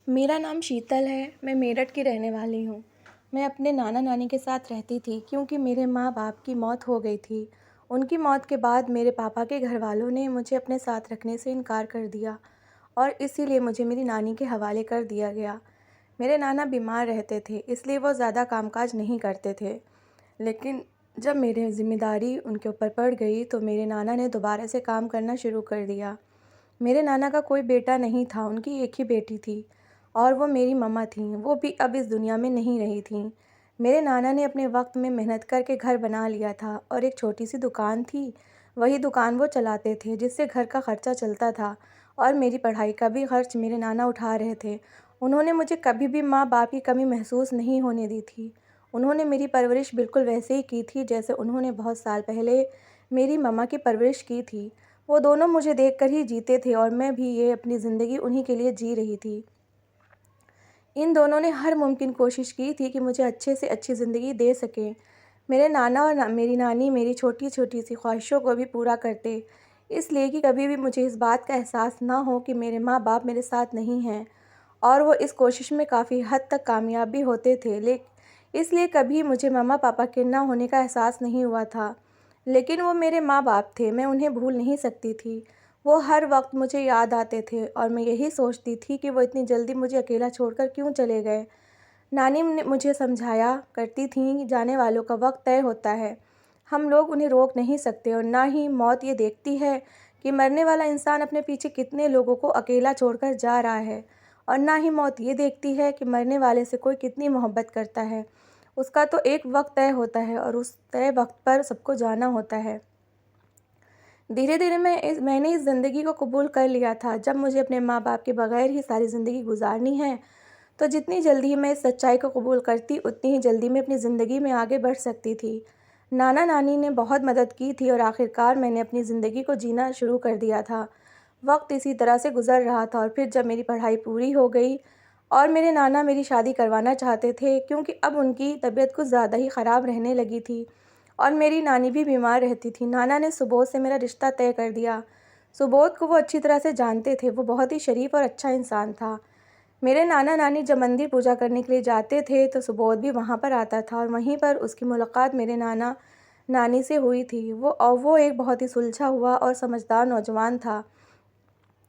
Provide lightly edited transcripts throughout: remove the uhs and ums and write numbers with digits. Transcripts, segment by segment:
मेरा नाम शीतल है। मैं मेरठ की रहने वाली हूँ। मैं अपने नाना नानी के साथ रहती थी क्योंकि मेरे माँ बाप की मौत हो गई थी। उनकी मौत के बाद मेरे पापा के घर वालों ने मुझे अपने साथ रखने से इनकार कर दिया और इसीलिए मुझे मेरी नानी के हवाले कर दिया गया। मेरे नाना बीमार रहते थे, इसलिए वो ज़्यादा कामकाज नहीं करते थे। लेकिन जब मेरी ज़िम्मेदारी उनके ऊपर पड़ गई तो मेरे नाना ने दोबारा से काम करना शुरू कर दिया। मेरे नाना का कोई बेटा नहीं था, उनकी एक ही बेटी थी और वो मेरी मम्मा थीं। वो भी अब इस दुनिया में नहीं रही थीं। मेरे नाना ने अपने वक्त में मेहनत करके घर बना लिया था और एक छोटी सी दुकान थी, वही दुकान वो चलाते थे जिससे घर का खर्चा चलता था और मेरी पढ़ाई का भी खर्च मेरे नाना उठा रहे थे। उन्होंने मुझे कभी भी माँ बाप की कमी महसूस नहीं होने दी थी। उन्होंने मेरी परवरिश बिल्कुल वैसे ही की थी जैसे उन्होंने बहुत साल पहले मेरी मम्मा की परवरिश की थी। वो दोनों मुझे देखकर ही जीते थे और मैं भी ये अपनी ज़िंदगी उन्हीं के लिए जी रही थी। इन दोनों ने हर मुमकिन कोशिश की थी कि मुझे अच्छे से अच्छी ज़िंदगी दे सकें। मेरे नाना और मेरी नानी मेरी छोटी-छोटी सी ख्वाहिशों को भी पूरा करते, इसलिए कि कभी भी मुझे इस बात का एहसास ना हो कि मेरे माँ-बाप मेरे साथ नहीं हैं और वो इस कोशिश में काफ़ी हद तक कामयाब भी होते थे। इसलिए कभी मुझे मम्मा-पापा के ना होने का एहसास नहीं हुआ था। लेकिन वो मेरे माँ-बाप थे, मैं उन्हें भूल नहीं सकती थी। वो हर वक्त मुझे याद आते थे और मैं यही सोचती थी कि वो इतनी जल्दी मुझे अकेला छोड़कर क्यों चले गए। नानी ने मुझे समझाया करती थीं कि जाने वालों का वक्त तय होता है, हम लोग उन्हें रोक नहीं सकते और ना ही मौत ये देखती है कि मरने वाला इंसान अपने पीछे कितने लोगों को अकेला छोड़कर जा रहा है और ना ही मौत ये देखती है कि मरने वाले से कोई कितनी मोहब्बत करता है। उसका तो एक वक्त तय होता है और उस तय वक्त पर सबको जाना होता है। धीरे-धीरे मैंने इस ज़िंदगी को कबूल कर लिया था। जब मुझे अपने माँ-बाप के बगैर ही सारी ज़िंदगी गुज़ारनी है, तो जितनी जल्दी मैं इस सच्चाई को कबूल करती, उतनी ही जल्दी मैं अपनी ज़िंदगी में आगे बढ़ सकती थी। नाना-नानी ने बहुत मदद की थी और आखिरकार मैंने अपनी ज़िंदगी को जीना शुरू कर दिया था। वक्त इसी तरह से गुज़र रहा था और फिर जब मेरी पढ़ाई पूरी हो गई और मेरे नाना मेरी शादी करवाना चाहते थे क्योंकि अब उनकी तबीयत कुछ ज़्यादा ही ख़राब रहने लगी थी और मेरी नानी भी बीमार रहती थी। नाना ने सुबोध से मेरा रिश्ता तय कर दिया। सुबोध को वो अच्छी तरह से जानते थे, वो बहुत ही शरीफ और अच्छा इंसान था। मेरे नाना-नानी जब मंदिर पूजा करने के लिए जाते थे तो सुबोध भी वहाँ पर आता था और वहीं पर उसकी मुलाकात मेरे नाना-नानी से हुई थी। वो एक बहुत ही सुलझा हुआ और समझदार नौजवान था।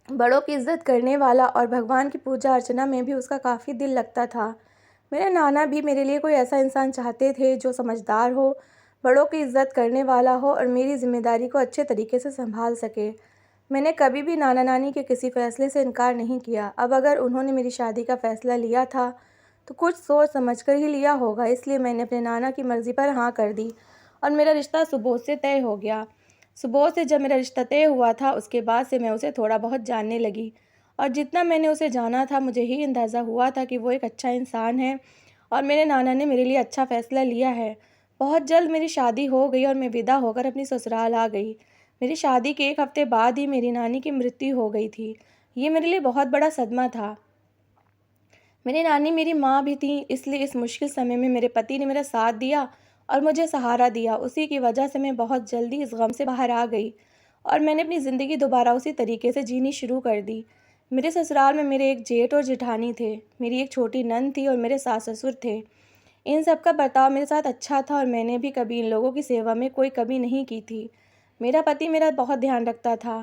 बड़ों की इज़्ज़त करने वाला और भगवान की पूजा अर्चना में भी उसका काफ़ी दिल लगता था। मेरे नाना भी मेरे लिए कोई ऐसा इंसान चाहते थे जो समझदार हो, बड़ों की इज़्ज़त करने वाला हो और मेरी ज़िम्मेदारी को अच्छे तरीके से सँभाल सके। मैंने कभी भी नाना-नानी के किसी फ़ैसले से इनकार नहीं किया। अब अगर उन्होंने मेरी शादी का फ़ैसला लिया था, तो कुछ सोच समझ कर ही लिया होगा, इसलिए मैंने अपने नाना की मर्ज़ी पर हाँ कर दी और मेरा रिश्ता सुबोध से तय हो गया। सुबोध से जब मेरा रिश्ता तय हुआ था, उसके बाद से मैं उसे थोड़ा बहुत जानने लगी और जितना मैंने उसे जाना था, मुझे ही अंदाज़ा हुआ था कि वो एक अच्छा इंसान है और मेरे नाना ने मेरे लिए अच्छा फ़ैसला लिया है। बहुत जल्द मेरी शादी हो गई और मैं विदा होकर अपनी ससुराल आ गई। मेरी शादी के 1 हफ़्ते बाद ही मेरी नानी की मृत्यु हो गई थी। ये मेरे लिए बहुत बड़ा सदमा था। मेरी नानी मेरी माँ भी थीं, इसलिए इस मुश्किल समय में मेरे पति ने मेरा साथ दिया और मुझे सहारा दिया। उसी की वजह से मैं बहुत जल्दी इस गम से बाहर आ गई और मैंने अपनी ज़िंदगी दोबारा उसी तरीके से जीनी शुरू कर दी। मेरे ससुराल में मेरे एक जेठ और जेठानी थे, मेरी एक छोटी नंद थी और मेरे सास-ससुर थे। इन सब का बर्ताव मेरे साथ अच्छा था और मैंने भी कभी इन लोगों की सेवा में कोई कमी नहीं की थी। मेरा पति मेरा बहुत ध्यान रखता था।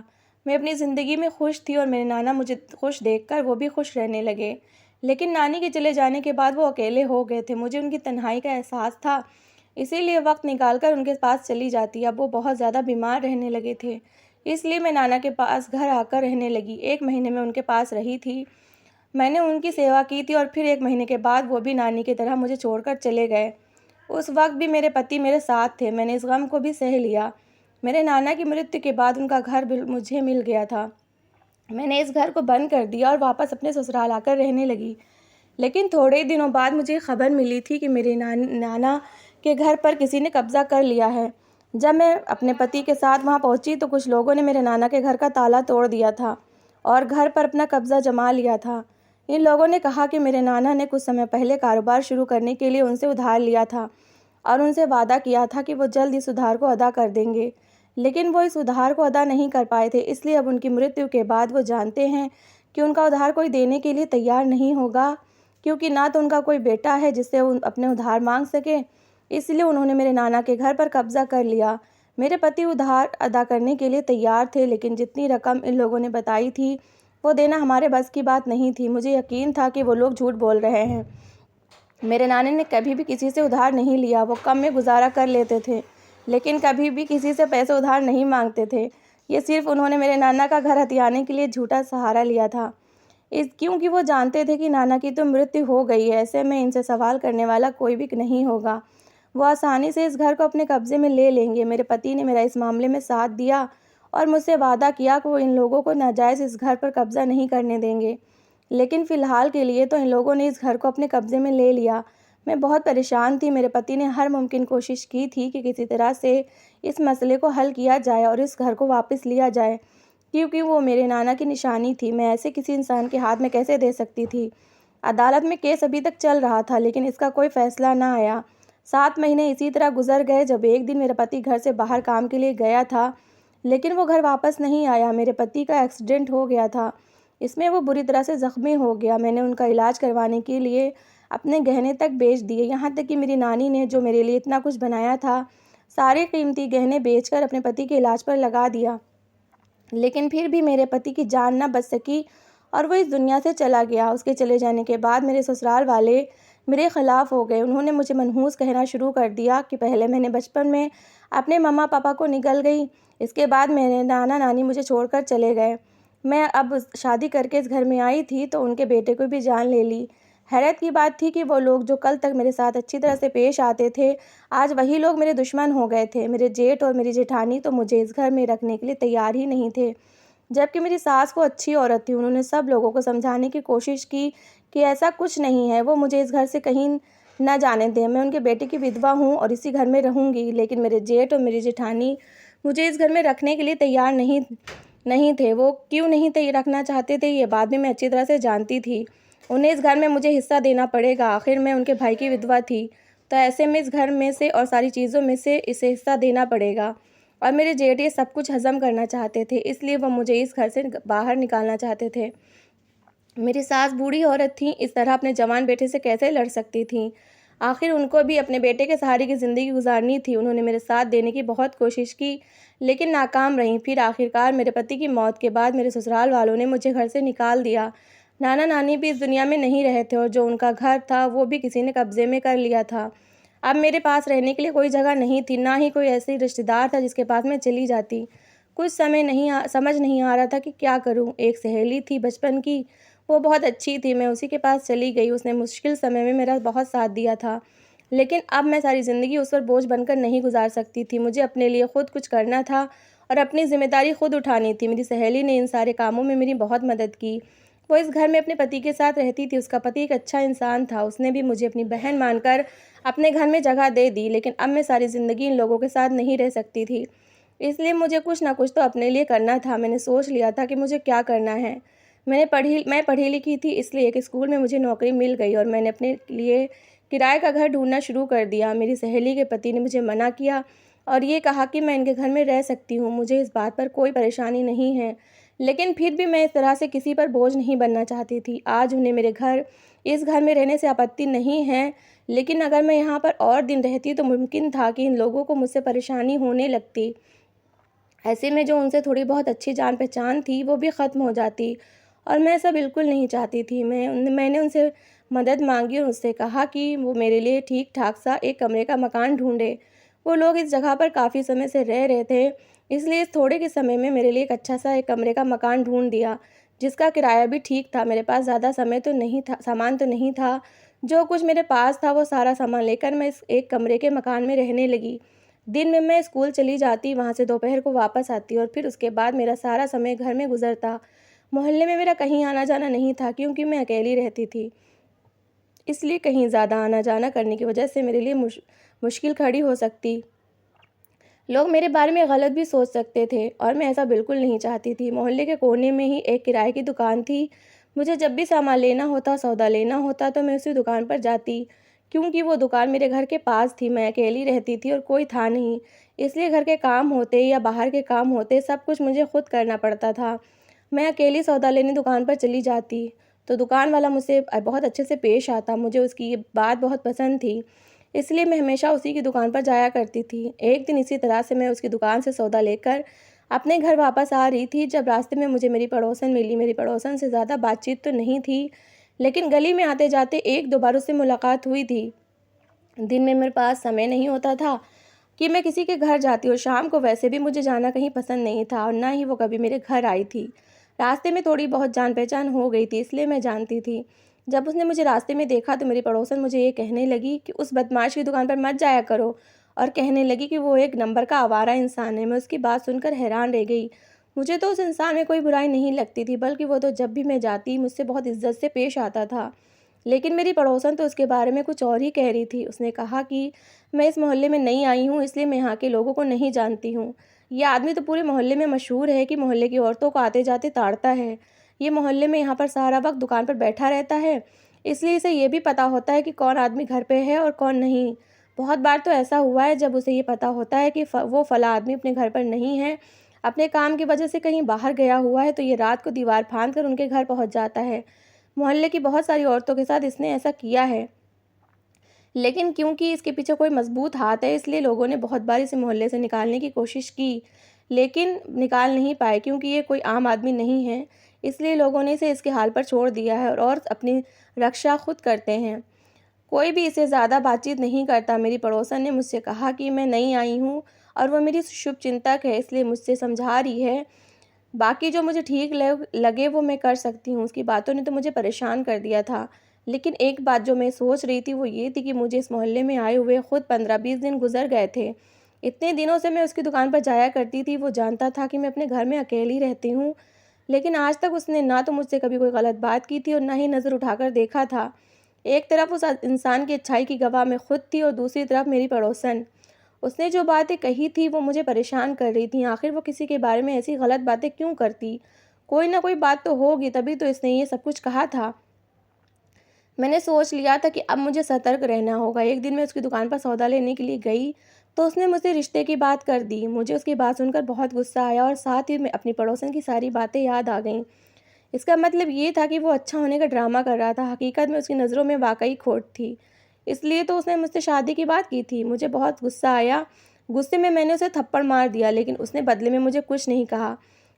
मैं अपनी ज़िंदगी में खुश थी और मेरे नाना मुझे खुश देखकर वो भी खुश रहने लगे। लेकिन नानी के चले जाने के बाद वो अकेले हो गए थे। मुझे उनकी तन्हाई का एहसास था, इसीलिए वक़्त निकाल कर उनके पास चली जाती। अब वो बहुत ज़्यादा बीमार रहने लगे थे, इसलिए मैं नाना के पास घर आकर रहने लगी। 1 महीने में उनके पास रही थी। मैंने उनकी सेवा की थी और फिर 1 महीने के बाद वो भी नानी की तरह मुझे छोड़कर चले गए। उस वक़्त भी मेरे पति मेरे साथ थे, मैंने इस गम को भी सह लिया। मेरे नाना की मृत्यु के बाद उनका घर मुझे मिल गया था। मैंने इस घर को बंद कर दिया और वापस अपने ससुराल आकर रहने लगी। लेकिन थोड़े ही दिनों बाद मुझे खबर मिली थी कि मेरे नाना के घर पर किसी ने कब्ज़ा कर लिया है। जब मैं अपने पति के साथ वहां पहुंची तो कुछ लोगों ने मेरे नाना के घर का ताला तोड़ दिया था और घर पर अपना कब्ज़ा जमा लिया था। इन लोगों ने कहा कि मेरे नाना ने कुछ समय पहले कारोबार शुरू करने के लिए उनसे उधार लिया था और उनसे वादा किया था कि वो जल्द इस उधार को अदा कर देंगे। लेकिन वो इस उधार को अदा नहीं कर पाए थे, इसलिए अब उनकी मृत्यु के बाद वो जानते हैं कि उनका उधार कोई देने के लिए तैयार नहीं होगा, क्योंकि ना तो उनका कोई बेटा है जिससे वो अपने उधार मांग सके। इसलिए उन्होंने मेरे नाना के घर पर कब्ज़ा कर लिया। मेरे पति उधार अदा करने के लिए तैयार थे, लेकिन जितनी रकम इन लोगों ने बताई थी वो देना हमारे बस की बात नहीं थी। मुझे यकीन था कि वो लोग झूठ बोल रहे हैं। मेरे नाने ने कभी भी किसी से उधार नहीं लिया। वो कम में गुजारा कर लेते थे, लेकिन कभी भी किसी से पैसे उधार नहीं मांगते थे। ये सिर्फ उन्होंने मेरे नाना का घर हथियाने के लिए झूठा सहारा लिया था, क्योंकि वो जानते थे कि नाना की तो मृत्यु हो गई है। ऐसे में इनसे सवाल करने वाला कोई भी नहीं होगा। वो आसानी से इस घर को अपने कब्जे में ले लेंगे। मेरे पति ने मेरा इस मामले में साथ दिया और मुझसे वादा किया कि वो इन लोगों को नाजायज़ इस घर पर कब्ज़ा नहीं करने देंगे। लेकिन फ़िलहाल के लिए तो इन लोगों ने इस घर को अपने कब्ज़े में ले लिया। मैं बहुत परेशान थी। मेरे पति ने हर मुमकिन कोशिश की थी कि किसी तरह से इस मसले को हल किया जाए और इस घर को वापस लिया जाए, क्योंकि वो मेरे नाना की निशानी थी। मैं ऐसे किसी इंसान के हाथ में कैसे दे सकती थी। अदालत में केस अभी तक चल रहा था, लेकिन इसका कोई फ़ैसला ना आया। 7 महीने इसी तरह गुज़र गए, जब एक दिन मेरा पति घर से बाहर काम के लिए गया था, लेकिन वो घर वापस नहीं आया। मेरे पति का एक्सीडेंट हो गया था। इसमें वो बुरी तरह से ज़ख्मी हो गया। मैंने उनका इलाज करवाने के लिए अपने गहने तक बेच दिए, यहाँ तक कि मेरी नानी ने जो मेरे लिए इतना कुछ बनाया था, सारे कीमती गहने बेचकर अपने पति के इलाज पर लगा दिया। लेकिन फिर भी मेरे पति की जान न बच सकी और वो इस दुनिया से चला गया। उसके चले जाने के बाद मेरे ससुराल वाले मेरे ख़िलाफ़ हो गए। उन्होंने मुझे मनहूस कहना शुरू कर दिया कि पहले मैंने बचपन में अपने मम्मा पापा को निगल गई, इसके बाद मेरे नाना नानी मुझे छोड़कर चले गए। मैं अब शादी करके इस घर में आई थी तो उनके बेटे को भी जान ले ली। हैरत की बात थी कि वो लोग जो कल तक मेरे साथ अच्छी तरह से पेश आते थे, आज वही लोग मेरे दुश्मन हो गए थे। मेरे जेठ और मेरी जेठानी तो मुझे इस घर में रखने के लिए तैयार ही नहीं थे, जबकि मेरी सास वो अच्छी औरत थी। उन्होंने सब लोगों को समझाने की कोशिश की कि ऐसा कुछ नहीं है, वो मुझे इस घर से कहीं न जाने दें। मैं उनके बेटे की विधवा हूँ और इसी घर में रहूँगी। लेकिन मेरे जेठ और मेरी जेठानी मुझे इस घर में रखने के लिए तैयार नहीं थे। वो क्यों नहीं रखना चाहते थे, ये बात भी मैं अच्छी तरह से जानती थी। उन्हें इस घर में मुझे हिस्सा देना पड़ेगा, आखिर मैं उनके भाई की विधवा थी, तो ऐसे में इस घर में से और सारी चीज़ों में से इसे हिस्सा देना पड़ेगा। और मेरे जेठ ये सब कुछ हज़म करना चाहते थे, इसलिए वो मुझे इस घर से बाहर निकालना चाहते थे। मेरी सास बूढ़ी औरत थी, इस तरह अपने जवान बेटे से कैसे लड़ सकती थीं। आखिर उनको भी अपने बेटे के सहारे की ज़िंदगी गुजारनी थी। उन्होंने मेरे साथ देने की बहुत कोशिश की, लेकिन नाकाम रहीं। फिर आखिरकार मेरे पति की मौत के बाद मेरे ससुराल वालों ने मुझे घर से निकाल दिया। नाना नानी भी इस दुनिया में नहीं रहे थे और जो उनका घर था वो भी किसी ने कब्ज़े में कर लिया था। अब मेरे पास रहने के लिए कोई जगह नहीं थी, ना ही कोई ऐसी रिश्तेदार था जिसके पास मैं चली जाती। कुछ समय समझ नहीं आ रहा था कि क्या करूं। एक सहेली थी बचपन की, वो बहुत अच्छी थी, मैं उसी के पास चली गई। उसने मुश्किल समय में मेरा बहुत साथ दिया था, लेकिन अब मैं सारी ज़िंदगी उस पर बोझ बनकर नहीं गुजार सकती थी। मुझे अपने लिए खुद कुछ करना था और अपनी ज़िम्मेदारी खुद उठानी थी। मेरी सहेली ने इन सारे कामों में मेरी बहुत मदद की। वो इस घर में अपने पति के साथ रहती थी। उसका पति एक अच्छा इंसान था। उसने भी मुझे अपनी बहन मानकर अपने घर में जगह दे दी, लेकिन अब मैं सारी ज़िंदगी इन लोगों के साथ नहीं रह सकती थी। इसलिए मुझे कुछ ना कुछ तो अपने लिए करना था। मैंने सोच लिया था कि मुझे क्या करना है। मैं पढ़ी लिखी थी, इसलिए एक स्कूल में मुझे नौकरी मिल गई और मैंने अपने लिए किराए का घर ढूंढना शुरू कर दिया। मेरी सहेली के पति ने मुझे मना किया और ये कहा कि मैं इनके घर में रह सकती हूँ, मुझे इस बात पर कोई परेशानी नहीं है। लेकिन फिर भी मैं इस तरह से किसी पर बोझ नहीं बनना चाहती थी। आज उन्हें इस घर में रहने से आपत्ति नहीं है, लेकिन अगर मैं यहाँ पर और दिन रहती तो मुमकिन था कि इन लोगों को मुझसे परेशानी होने लगती। ऐसे में जो उनसे थोड़ी बहुत अच्छी जान पहचान थी वो भी ख़त्म हो जाती, और मैं ऐसा बिल्कुल नहीं चाहती थी। मैंने उनसे मदद मांगी और उससे कहा कि वो मेरे लिए ठीक ठाक सा एक कमरे का मकान ढूंढे। वो लोग इस जगह पर काफ़ी समय से रह रहे थे, इसलिए इस थोड़े के समय में मेरे लिए एक अच्छा सा एक कमरे का मकान ढूंढ दिया, जिसका किराया भी ठीक था। मेरे पास ज़्यादा सामान तो नहीं था। जो कुछ मेरे पास था वो सारा सामान लेकर मैं इस एक कमरे के मकान में रहने लगी। दिन में मैं स्कूल चली जाती, वहाँ से दोपहर को वापस आती और फिर उसके बाद मेरा सारा समय घर में गुजरता। मोहल्ले में मेरा कहीं आना जाना नहीं था, क्योंकि मैं अकेली रहती थी। इसलिए कहीं ज़्यादा आना जाना करने की वजह से मेरे लिए मुश्किल खड़ी हो सकती। लोग मेरे बारे में गलत भी सोच सकते थे और मैं ऐसा बिल्कुल नहीं चाहती थी। मोहल्ले के कोने में ही एक किराए की दुकान थी। मुझे जब भी सामान लेना होता, सौदा लेना होता, तो मैं उसी दुकान पर जाती, क्योंकि वो दुकान मेरे घर के पास थी। मैं अकेली रहती थी और कोई था नहीं, इसलिए घर के काम होते या बाहर के काम होते सब कुछ मुझे खुद करना पड़ता था। मैं अकेली सौदा लेने दुकान पर चली जाती, तो दुकान वाला मुझसे बहुत अच्छे से पेश आता। मुझे उसकी ये बात बहुत पसंद थी, इसलिए मैं हमेशा उसी की दुकान पर जाया करती थी। एक दिन इसी तरह से मैं उसकी दुकान से सौदा लेकर अपने घर वापस आ रही थी, जब रास्ते में मुझे मेरी पड़ोसन मिली। मेरी पड़ोसन से ज़्यादा बातचीत तो नहीं थी, लेकिन गली में आते-जाते 1-2 बार उससे मुलाकात हुई थी। दिन में मेरे पास समय नहीं होता था कि मैं किसी के घर जाती, और शाम को वैसे भी मुझे जाना कहीं पसंद नहीं था, और ना ही वो कभी मेरे घर आई थी। रास्ते में थोड़ी बहुत जान-पहचान हो गई थी, इसलिए मैं जानती थी। जब उसने मुझे रास्ते में देखा तो मेरी पड़ोसन मुझे ये कहने लगी कि उस बदमाश की दुकान पर मत जाया करो, और कहने लगी कि वो एक नंबर का आवारा इंसान है। मैं उसकी बात सुनकर हैरान रह गई। मुझे तो उस इंसान में कोई बुराई नहीं लगती थी, बल्कि वो तो जब भी मैं जाती मुझसे बहुत इज़्ज़त से पेश आता था। लेकिन मेरी पड़ोसन तो उसके बारे में कुछ और ही कह रही थी। उसने कहा कि मैं इस मोहल्ले में नई आई हूँ, इसलिए मैं यहाँ के लोगों को नहीं जानती हूँ। ये आदमी तो पूरे मोहल्ले में मशहूर है कि मोहल्ले की औरतों को आते-जाते ताड़ता है। ये मोहल्ले में यहाँ पर सारा वक़्त दुकान पर बैठा रहता है, इसलिए इसे ये भी पता होता है कि कौन आदमी घर पे है और कौन नहीं। बहुत बार तो ऐसा हुआ है जब उसे ये पता होता है कि वो फला आदमी अपने घर पर नहीं है, अपने काम की वजह से कहीं बाहर गया हुआ है, तो ये रात को दीवार फाँद कर उनके घर पहुँच जाता है। मोहल्ले की बहुत सारी औरतों के साथ इसने ऐसा किया है, लेकिन क्योंकि इसके पीछे कोई मजबूत हाथ है, इसलिए लोगों ने बहुत बार इसे मोहल्ले से निकालने की कोशिश की, लेकिन निकाल नहीं पाए। क्योंकि ये कोई आम आदमी नहीं है, इसलिए लोगों ने इसे इसके हाल पर छोड़ दिया है, और अपनी रक्षा खुद करते हैं। कोई भी इसे ज़्यादा बातचीत नहीं करता। मेरी पड़ोसन ने मुझसे कहा कि मैं नई आई हूँ और वो मेरी शुभचिंतक है, इसलिए मुझसे समझा रही है। बाकी जो मुझे ठीक लगे वो मैं कर सकती हूँ। उसकी बातों ने तो मुझे परेशान कर दिया था। लेकिन एक बात जो मैं सोच रही थी वो ये थी कि मुझे इस मोहल्ले में आए हुए खुद 15-20 दिन गुज़र गए थे। इतने दिनों से मैं उसकी दुकान पर जाया करती थी। वो जानता था कि मैं अपने घर में अकेली रहती हूँ, लेकिन आज तक उसने ना तो मुझसे कभी कोई गलत बात की थी और ना ही नज़र उठाकर देखा था। एक तरफ उस इंसान की अच्छाई की गवाह मैं खुद थी, और दूसरी तरफ मेरी पड़ोसन। उसने जो बातें कही थी वो मुझे परेशान कर रही थी। आखिर वो किसी के बारे में ऐसी गलत बातें क्यों करती? कोई ना कोई बात तो होगी, तभी तो इसने ये सब कुछ कहा था। मैंने सोच लिया था कि अब मुझे सतर्क रहना होगा। एक दिन मैं उसकी दुकान पर सौदा लेने के लिए गई, तो उसने मुझसे रिश्ते की बात कर दी। मुझे उसकी बात सुनकर बहुत गुस्सा आया, और साथ ही में अपनी पड़ोसन की सारी बातें याद आ गईं। इसका मतलब ये था कि वो अच्छा होने का ड्रामा कर रहा था। हकीकत में उसकी नज़रों में वाक़ई खोट थी। इसलिए तो उसने मुझसे शादी की बात की थी। मुझे बहुत गुस्सा आया। गुस्से में मैंने उसे थप्पड़ मार दिया, लेकिन उसने बदले में मुझे कुछ नहीं कहा।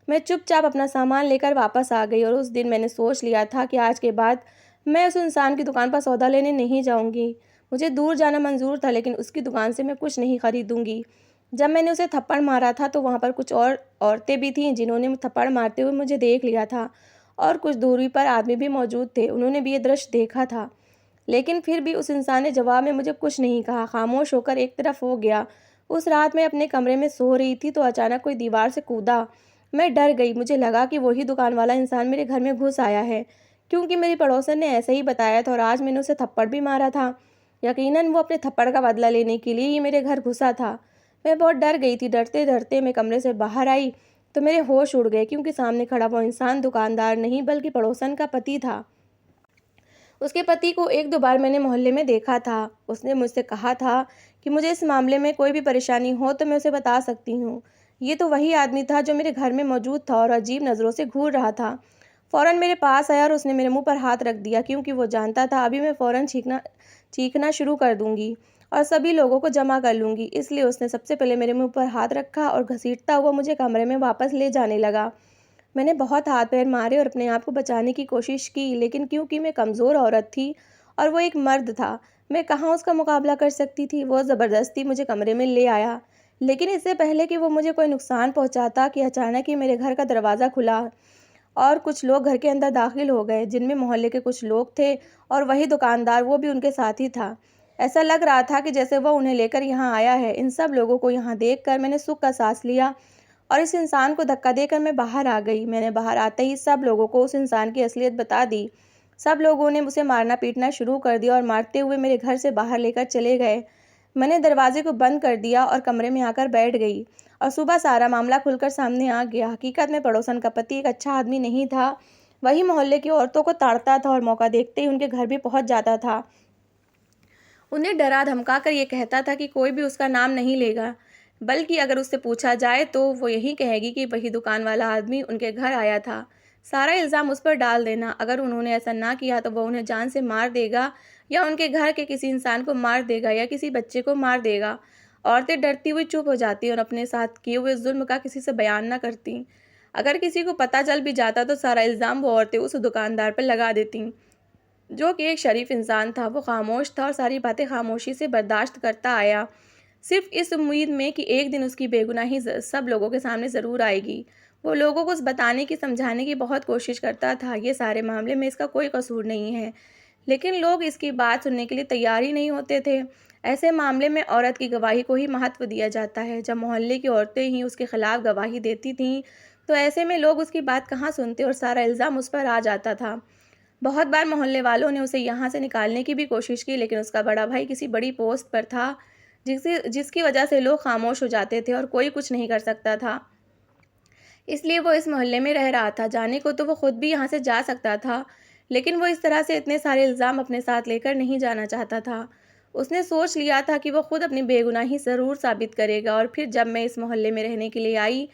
मैं चुपचाप अपना सामान लेकर वापस आ गई, और उस दिन मैंने सोच लिया था कि आज के बाद मैं उस इंसान की दुकान पर सौदा लेने नहीं जाऊँगी। मुझे दूर जाना मंज़ूर था, लेकिन उसकी दुकान से मैं कुछ नहीं खरीदूँगी। जब मैंने उसे थप्पड़ मारा था तो वहाँ पर कुछ और औरतें भी थीं जिन्होंने थप्पड़ मारते हुए मुझे देख लिया था, और कुछ दूरी पर आदमी भी मौजूद थे। उन्होंने भी ये दृश्य देखा था। लेकिन फिर भी उस इंसान ने जवाब में मुझे कुछ नहीं कहा, खामोश होकर एक तरफ हो गया। उस रात मैं अपने कमरे में सो रही थी तो अचानक कोई दीवार से कूदा। मैं डर गई। मुझे लगा कि वही दुकान वाला इंसान मेरे घर में घुस आया है, क्योंकि मेरी पड़ोसन ने ऐसे ही बताया था, और आज मैंने उसे थप्पड़ भी मारा था। यकीनन वो अपने थप्पड़ का बदला लेने के लिए ही मेरे घर घुसा था। मैं बहुत डर गई थी। डरते-डरते मैं कमरे से बाहर आई तो मेरे होश उड़ गए, क्योंकि सामने खड़ा वो इंसान दुकानदार नहीं बल्कि पड़ोसन का पति था। उसके पति को 1-2 बार मैंने मोहल्ले में देखा था। उसने मुझसे कहा था कि मुझे इस मामले में कोई भी परेशानी हो तो मैं उसे बता सकती हूँ। ये तो वही आदमी था जो मेरे घर में मौजूद था और अजीब नज़रों से घूर रहा था। फ़ौरन मेरे पास आया और उसने मेरे मुँह पर हाथ रख दिया, क्योंकि वो जानता था अभी मैं फ़ौरन चीखना शुरू कर दूँगी और सभी लोगों को जमा कर लूँगी। इसलिए उसने सबसे पहले मेरे मुँह पर हाथ रखा और घसीटता हुआ मुझे कमरे में वापस ले जाने लगा। मैंने बहुत हाथ पैर मारे और अपने आप को बचाने की कोशिश की, लेकिन क्योंकि मैं कमज़ोर औरत थी और वो एक मर्द था, मैं कहाँ उसका मुकाबला कर सकती थी। वो ज़बरदस्ती मुझे कमरे में ले आया, लेकिन इससे पहले कि वो मुझे कोई नुकसान पहुँचाता कि अचानक ही मेरे घर का दरवाज़ा खुला और कुछ लोग घर के अंदर दाखिल हो गए, जिनमें मोहल्ले के कुछ लोग थे और वही दुकानदार, वो भी उनके साथ ही था। ऐसा लग रहा था कि जैसे वो उन्हें लेकर यहाँ आया है। इन सब लोगों को यहाँ देखकर मैंने सुख का सांस लिया और इस इंसान को धक्का देकर मैं बाहर आ गई। मैंने बाहर आते ही सब लोगों को उस इंसान की असलियत बता दी। सब लोगों ने उसे मारना पीटना शुरू कर दिया और मारते हुए मेरे घर से बाहर लेकर चले गए। मैंने दरवाजे को बंद कर दिया और कमरे में आकर बैठ गई, और सुबह सारा मामला खुलकर सामने आ गया। हकीकत में पड़ोसन का पति एक अच्छा आदमी नहीं था। वही मोहल्ले की औरतों को ताड़ता था और मौका देखते ही उनके घर भी पहुंच जाता था। उन्हें डरा धमका कर ये कहता था कि कोई भी उसका नाम नहीं लेगा, बल्कि अगर उससे पूछा जाए तो वो यही कहेगी कि वही दुकान वाला आदमी उनके घर आया था। सारा इल्ज़ाम उस पर डाल देना। अगर उन्होंने ऐसा ना किया तो वो उन्हें जान से मार देगा या उनके घर के किसी इंसान को मार देगा या किसी बच्चे को मार देगा। औरतें डरती हुई चुप हो जाती और अपने साथ किए हुए जुल्म का किसी से बयान ना करती। अगर किसी को पता चल भी जाता तो सारा इल्ज़ाम वो औरतें उस दुकानदार पर लगा देती, जो कि एक शरीफ इंसान था। वो खामोश था और सारी बातें खामोशी से बर्दाश्त करता आया, सिर्फ इस उम्मीद में कि एक दिन उसकी बेगुनाही सब लोगों के सामने ज़रूर आएगी। वो लोगों को बताने की, समझाने की बहुत कोशिश करता था, ये सारे मामले में इसका कोई कसूर नहीं है, लेकिन लोग इसकी बात सुनने के लिए तैयार ही नहीं होते थे। ऐसे मामले में औरत की गवाही को ही महत्व दिया जाता है। जब मोहल्ले की औरतें ही उसके खिलाफ गवाही देती थीं, तो ऐसे में लोग उसकी बात कहाँ सुनते और सारा इल्ज़ाम उस पर आ जाता था। बहुत बार मोहल्ले वालों ने उसे यहाँ से निकालने की भी कोशिश की, लेकिन उसका बड़ा भाई किसी बड़ी पोस्ट पर था, जिसकी वजह से लोग खामोश हो जाते थे और कोई कुछ नहीं कर सकता था। इसलिए वो इस मोहल्ले में रह रहा था। जाने को तो वो खुद भी यहाँ से जा सकता था, लेकिन वो इस तरह से इतने सारे इल्ज़ाम अपने साथ लेकर नहीं जाना चाहता था। उसने सोच लिया था कि वो खुद अपनी बेगुनाही ज़रूर साबित करेगा। और फिर जब मैं इस मोहल्ले में रहने के लिए आई,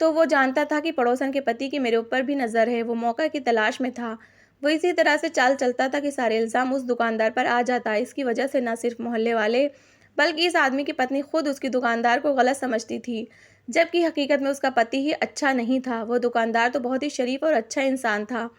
तो वो जानता था कि पड़ोसन के पति की मेरे ऊपर भी नज़र है। वो मौका की तलाश में था। वो इसी तरह से चाल चलता था कि सारे इल्ज़ाम उस दुकानदार पर आ जाता। इसकी वजह से न सिर्फ मोहल्ले वाले, बल्कि इस आदमी की पत्नी खुद उसकी दुकानदार को गलत समझती थी, जबकि हकीकत में उसका पति ही अच्छा नहीं था। वो दुकानदार तो बहुत ही शरीफ और अच्छा इंसान था।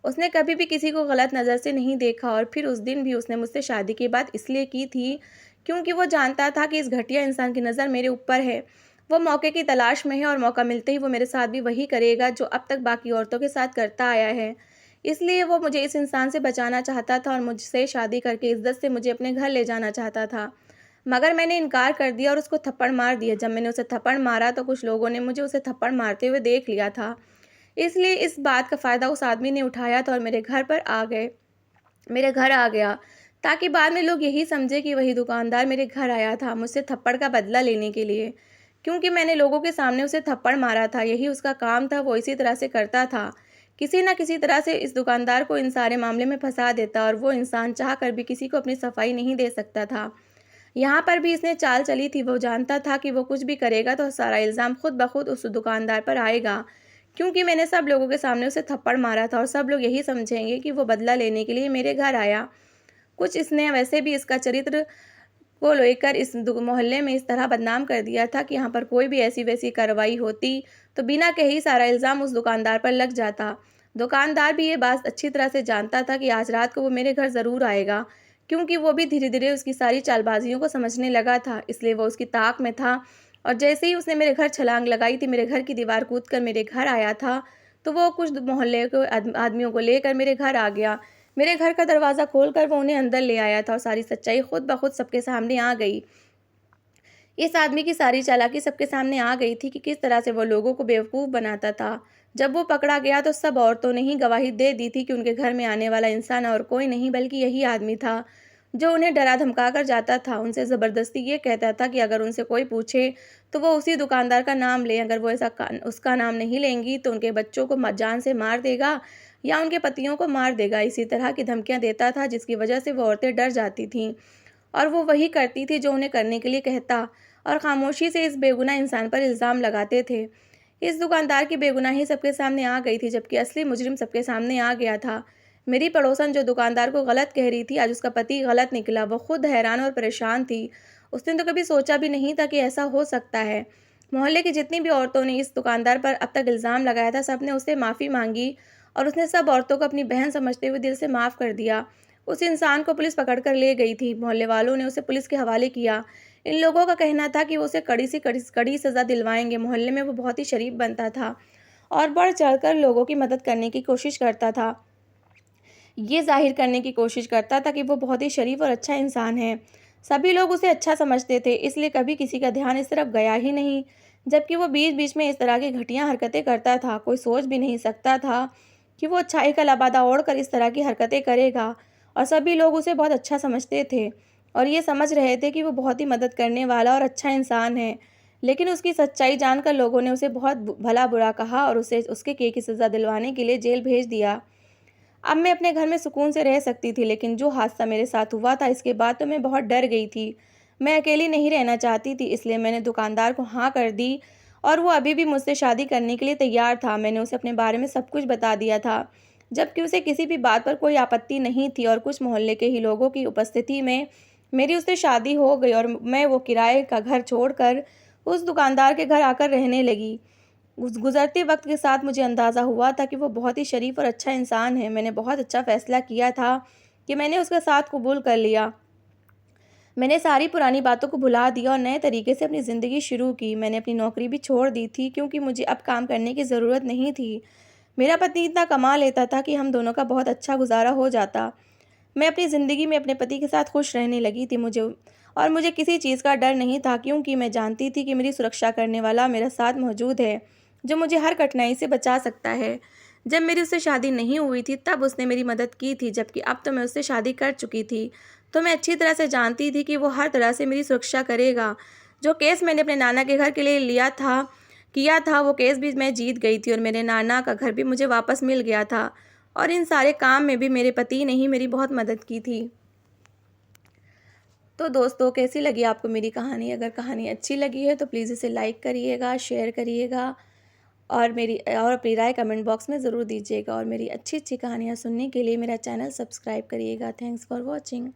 उसने कभी भी किसी को गलत नज़र से नहीं देखा। और फिर उस दिन भी उसने मुझसे शादी की बात इसलिए की थी क्योंकि वो जानता था कि इस घटिया इंसान की नज़र मेरे ऊपर है। वो मौके की तलाश में है और मौका मिलते ही वो मेरे साथ भी वही करेगा जो अब तक बाकी औरतों के साथ करता आया है। इसलिए वो मुझे इस इंसान से बचाना चाहता था और मुझसे शादी करके इज़्ज़त से मुझे अपने घर ले जाना चाहता था। मगर मैंने इनकार कर दिया और उसको थप्पड़ मार दिया। जब मैंने उसे थप्पड़ मारा तो कुछ लोगों ने मुझे उसे थप्पड़ मारते हुए देख लिया था। इसलिए इस बात का फ़ायदा उस आदमी ने उठाया था और मेरे घर आ गया, ताकि बाद में लोग यही समझे कि वही दुकानदार मेरे घर आया था मुझसे थप्पड़ का बदला लेने के लिए, क्योंकि मैंने लोगों के सामने उसे थप्पड़ मारा था। यही उसका काम था, वो इसी तरह से करता था। किसी न किसी तरह से इस दुकानदार को इन सारे मामले में फंसा देता और वो इंसान चाह कर भी किसी को अपनी सफाई नहीं दे सकता था। यहाँ पर भी इसने चाल चली थी। वो जानता था कि वो कुछ भी करेगा तो सारा इल्ज़ाम खुद ब खुद उस दुकानदार पर आएगा, क्योंकि मैंने सब लोगों के सामने उसे थप्पड़ मारा था और सब लोग यही समझेंगे कि वो बदला लेने के लिए मेरे घर आया। कुछ इसने वैसे भी इसका चरित्र को लेकर इस मोहल्ले में इस तरह बदनाम कर दिया था कि यहाँ पर कोई भी ऐसी वैसी कार्रवाई होती तो बिना कहे ही सारा इल्ज़ाम उस दुकानदार पर लग जाता। दुकानदार भी ये बात अच्छी तरह से जानता था कि आज रात को वो मेरे घर ज़रूर आएगा, क्योंकि वो भी धीरे धीरे उसकी सारी चालबाजियों को समझने लगा था। इसलिए वो उसकी ताक में था और जैसे ही उसने मेरे घर छलांग लगाई थी, मेरे घर की दीवार कूद कर मेरे घर आया था, तो वो कुछ मोहल्ले के आदमियों को लेकर मेरे घर आ गया। मेरे घर का दरवाज़ा खोलकर वो उन्हें अंदर ले आया था और सारी सच्चाई खुद ब खुद सबके सामने आ गई। इस आदमी की सारी चालाकी सबके सामने आ गई थी कि किस तरह से वो लोगों को बेवकूफ़ बनाता था। जब वो पकड़ा गया तो सब औरतों ने ही गवाही दे दी थी कि उनके घर में आने वाला इंसान और कोई नहीं बल्कि यही आदमी था, जो उन्हें डरा धमका कर जाता था। उनसे ज़बरदस्ती ये कहता था कि अगर उनसे कोई पूछे तो वो उसी दुकानदार का नाम लें। अगर वो उसका नाम नहीं लेंगी तो उनके बच्चों को जान से मार देगा या उनके पतियों को मार देगा। इसी तरह की धमकियाँ देता था, जिसकी वजह से वो औरतें डर जाती थीं और वो वही करती थी जो उन्हें करने के लिए कहता और खामोशी से इस बेगुनाह इंसान पर इल्ज़ाम लगाते थे। इस दुकानदार की बेगुनाही सबके सामने आ गई थी, जबकि असली मुजरिम सबके सामने आ गया था। मेरी पड़ोसन जो दुकानदार को गलत कह रही थी, आज उसका पति गलत निकला। वो खुद हैरान और परेशान थी। उसने तो कभी सोचा भी नहीं था कि ऐसा हो सकता है। मोहल्ले की जितनी भी औरतों ने इस दुकानदार पर अब तक इल्ज़ाम लगाया था, सब ने उससे माफ़ी मांगी और उसने सब औरतों को अपनी बहन समझते हुए दिल से माफ़ कर दिया। उस इंसान को पुलिस पकड़ कर ले गई थी। मोहल्ले वालों ने उसे पुलिस के हवाले किया। इन लोगों का कहना था कि वो उसे कड़ी से कड़ी सज़ा दिलवाएंगे। मोहल्ले में वो बहुत ही शरीफ बनता था और बढ़ चढ़कर लोगों की मदद करने की कोशिश करता था। ये ज़ाहिर करने की कोशिश करता था कि वो बहुत ही शरीफ और अच्छा इंसान है। सभी लोग उसे अच्छा समझते थे, इसलिए कभी किसी का ध्यान इस तरफ गया ही नहीं। जबकि वो बीच-बीच में इस तरह की घटिया हरकतें करता था। कोई सोच भी नहीं सकता था कि वो अच्छाई का लबादा ओढ़कर इस तरह की हरकतें करेगा और सभी लोग उसे बहुत अच्छा समझते थे और ये समझ रहे थे कि वो बहुत ही मदद करने वाला और अच्छा इंसान है। लेकिन उसकी सच्चाई जानकर लोगों ने उसे बहुत भला बुरा कहा और उसे उसके किए की सज़ा दिलवाने के लिए जेल भेज दिया। अब मैं अपने घर में सुकून से रह सकती थी, लेकिन जो हादसा मेरे साथ हुआ था इसके बाद तो मैं बहुत डर गई थी। मैं अकेली नहीं रहना चाहती थी, इसलिए मैंने दुकानदार को हाँ कर दी और वो अभी भी मुझसे शादी करने के लिए तैयार था। मैंने उसे अपने बारे में सब कुछ बता दिया था, जबकि उसे किसी भी बात पर कोई आपत्ति नहीं थी और कुछ मोहल्ले के ही लोगों की उपस्थिति में मेरी उससे शादी हो गई और मैं वो किराए का घर छोड़कर उस दुकानदार के घर आकर रहने लगी। उस गुज़रते वक़्त के साथ मुझे अंदाज़ा हुआ था कि वो बहुत ही शरीफ़ और अच्छा इंसान है। मैंने बहुत अच्छा फ़ैसला किया था कि मैंने उसका साथ कबूल कर लिया। मैंने सारी पुरानी बातों को भुला दिया और नए तरीके से अपनी ज़िंदगी शुरू की। मैंने अपनी नौकरी भी छोड़ दी थी क्योंकि मुझे अब काम करने की ज़रूरत नहीं थी। मेरा पति इतना कमा लेता था कि हम दोनों का बहुत अच्छा गुज़ारा हो जाता। मैं अपनी ज़िंदगी में अपने पति के साथ खुश रहने लगी थी। मुझे किसी चीज़ का डर नहीं था क्योंकि मैं जानती थी कि मेरी सुरक्षा करने वाला मेरा साथ मौजूद है, जो मुझे हर कठिनाई से बचा सकता है। जब मेरी उससे शादी नहीं हुई थी तब उसने मेरी मदद की थी, जबकि अब तो मैं उससे शादी कर चुकी थी। तो मैं अच्छी तरह से जानती थी कि वो हर तरह से मेरी सुरक्षा करेगा। जो केस मैंने अपने नाना के घर के लिए किया था, वो केस भी मैं जीत गई थी और मेरे नाना का घर भी मुझे वापस मिल गया था। और इन सारे काम में भी मेरे पति ने ही मेरी बहुत मदद की थी। तो दोस्तों, कैसी लगी आपको मेरी कहानी? अगर कहानी अच्छी लगी है तो प्लीज़ इसे लाइक करिएगा, शेयर करिएगा और अपनी राय कमेंट बॉक्स में ज़रूर दीजिएगा और मेरी अच्छी-अच्छी कहानियाँ सुनने के लिए मेरा चैनल सब्सक्राइब करिएगा। Thanks for watching.